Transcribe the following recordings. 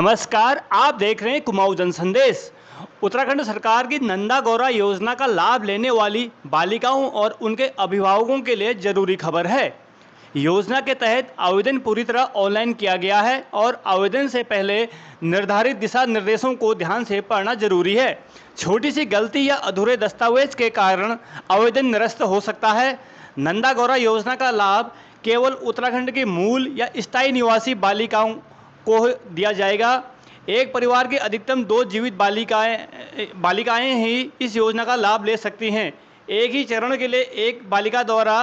नमस्कार, आप देख रहे हैं कुमाऊं जन संदेश। उत्तराखंड सरकार की नंदा गौरा योजना का लाभ लेने वाली बालिकाओं और उनके अभिभावकों के लिए जरूरी खबर है। योजना के तहत आवेदन पूरी तरह ऑनलाइन किया गया है और आवेदन से पहले निर्धारित दिशा निर्देशों को ध्यान से पढ़ना जरूरी है। छोटी सी गलती या अधूरे दस्तावेज के कारण आवेदन निरस्त हो सकता है। नंदा गौरा योजना का लाभ केवल उत्तराखंड के मूल या स्थायी निवासी बालिकाओं को दिया जाएगा। एक परिवार की अधिकतम 2 जीवित बालिकाएं ही इस योजना का लाभ ले सकती हैं। एक ही चरण के लिए एक बालिका द्वारा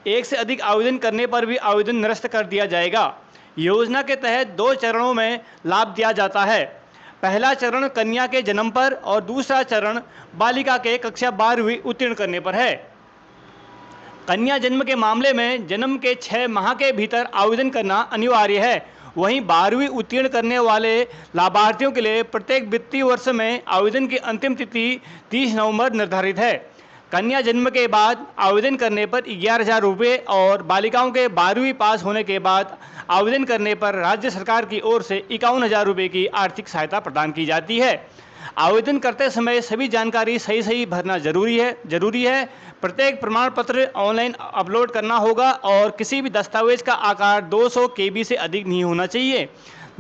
एक से अधिक आवेदन करने पर भी आवेदन निरस्त कर दिया जाएगा। योजना के तहत 2 चरणों में लाभ दिया जाता है। पहला चरण कन्या के जन्म पर और दूसरा चरण बालिका के कक्षा 12वीं उत्तीर्ण करने पर है। कन्या जन्म के मामले में जन्म के 6 माह के भीतर आवेदन करना अनिवार्य है। वहीं 12वीं उत्तीर्ण करने वाले लाभार्थियों के लिए प्रत्येक वित्तीय वर्ष में आवेदन की अंतिम तिथि 30 नवंबर निर्धारित है। कन्या जन्म के बाद आवेदन करने पर 11,000 रुपये और बालिकाओं के 12वीं पास होने के बाद आवेदन करने पर राज्य सरकार की ओर से 51,000 रुपये की आर्थिक सहायता प्रदान की जाती है। आवेदन करते समय सभी जानकारी सही भरना जरूरी है। प्रत्येक प्रमाण पत्र ऑनलाइन अपलोड करना होगा और किसी भी दस्तावेज का आकार 200 KB से अधिक नहीं होना चाहिए।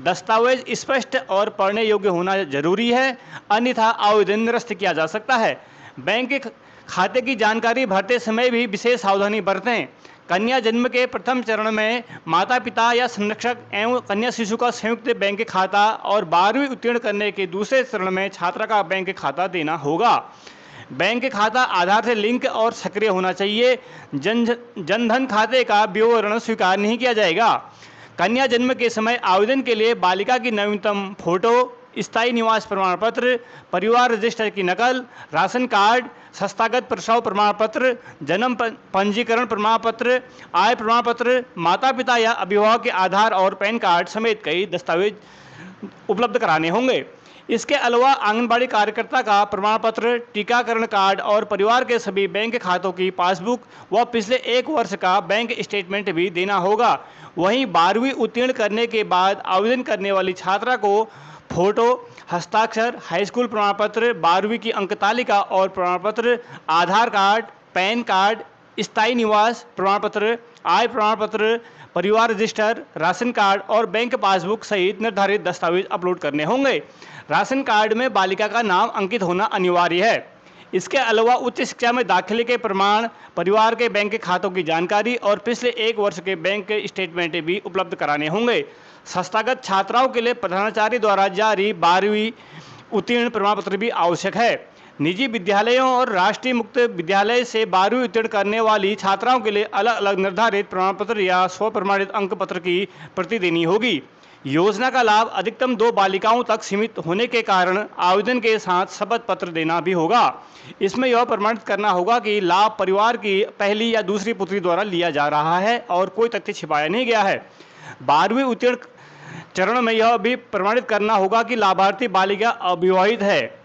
दस्तावेज स्पष्ट और पढ़ने योग्य होना जरूरी है, अन्यथा आवेदन निरस्त किया जा सकता है। बैंक के खाते की जानकारी भरते समय भी विशेष सावधानी बरतें। कन्या जन्म के प्रथम चरण में माता पिता या संरक्षक एवं कन्या शिशु का संयुक्त बैंक खाता और 12वीं उत्तीर्ण करने के दूसरे चरण में छात्रा का बैंक खाता देना होगा। बैंक खाता आधार से लिंक और सक्रिय होना चाहिए। जनधन खाते का विवरण स्वीकार नहीं किया जाएगा। कन्या जन्म के समय आवेदन के लिए बालिका की नवीनतम फोटो, स्थायी निवास प्रमाण पत्र, परिवार रजिस्टर की नकल, राशन कार्ड, संस्थागत प्रसव प्रमाण पत्र, जन्म पंजीकरण प्रमाण पत्र, आय प्रमाण पत्र, माता पिता या अभिभावक के आधार और पैन कार्ड समेत कई दस्तावेज उपलब्ध कराने होंगे। इसके अलावा आंगनबाड़ी कार्यकर्ता का प्रमाण पत्र, टीकाकरण कार्ड और परिवार के सभी बैंक खातों की पासबुक व पिछले 1 वर्ष का बैंक स्टेटमेंट भी देना होगा। वहीं 12वीं उत्तीर्ण करने के बाद आवेदन करने वाली छात्रा को फोटो, हस्ताक्षर, हाई स्कूल प्रमाण पत्र, 12वीं की अंक तालिका और प्रमाण पत्र, आधार कार्ड, पैन कार्ड, स्थायी निवास प्रमाण पत्र, आय प्रमाण पत्र, परिवार रजिस्टर, राशन कार्ड और बैंक पासबुक सहित निर्धारित दस्तावेज अपलोड करने होंगे। राशन कार्ड में बालिका का नाम अंकित होना अनिवार्य है। इसके अलावा उच्च शिक्षा में दाखिले के प्रमाण, परिवार के बैंक खातों की जानकारी और पिछले 1 वर्ष के बैंक स्टेटमेंट भी उपलब्ध कराने होंगे। संस्थागत छात्राओं के लिए प्रधानाचार्य द्वारा जारी 12वीं उत्तीर्ण प्रमाण पत्र भी आवश्यक है। निजी विद्यालयों और राष्ट्रीय मुक्त विद्यालय से 12वीं उत्तीर्ण करने वाली छात्राओं के लिए अलग अलग निर्धारित प्रमाण पत्र या स्वप्रमाणित अंक पत्र की प्रति देनी होगी। योजना का लाभ अधिकतम 2 बालिकाओं तक सीमित होने के कारण आवेदन के साथ शपथ पत्र देना भी होगा। इसमें यह प्रमाणित करना होगा कि लाभ परिवार की पहली या दूसरी पुत्री द्वारा लिया जा रहा है और कोई तथ्य छिपाया नहीं गया है। 12वीं उत्तीर्ण चरण में यह भी प्रमाणित करना होगा कि लाभार्थी बालिका अविवाहित है।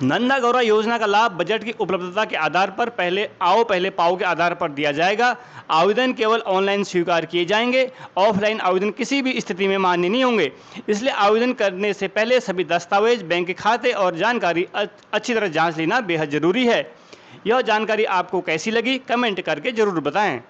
नंदा गौरा योजना का लाभ बजट की उपलब्धता के आधार पर पहले आओ पहले पाओ के आधार पर दिया जाएगा। आवेदन केवल ऑनलाइन स्वीकार किए जाएंगे। ऑफलाइन आवेदन किसी भी स्थिति में मान्य नहीं होंगे। इसलिए आवेदन करने से पहले सभी दस्तावेज, बैंक खाते और जानकारी अच्छी तरह जांच लेना बेहद जरूरी है। यह जानकारी आपको कैसी लगी, कमेंट करके जरूर बताएं।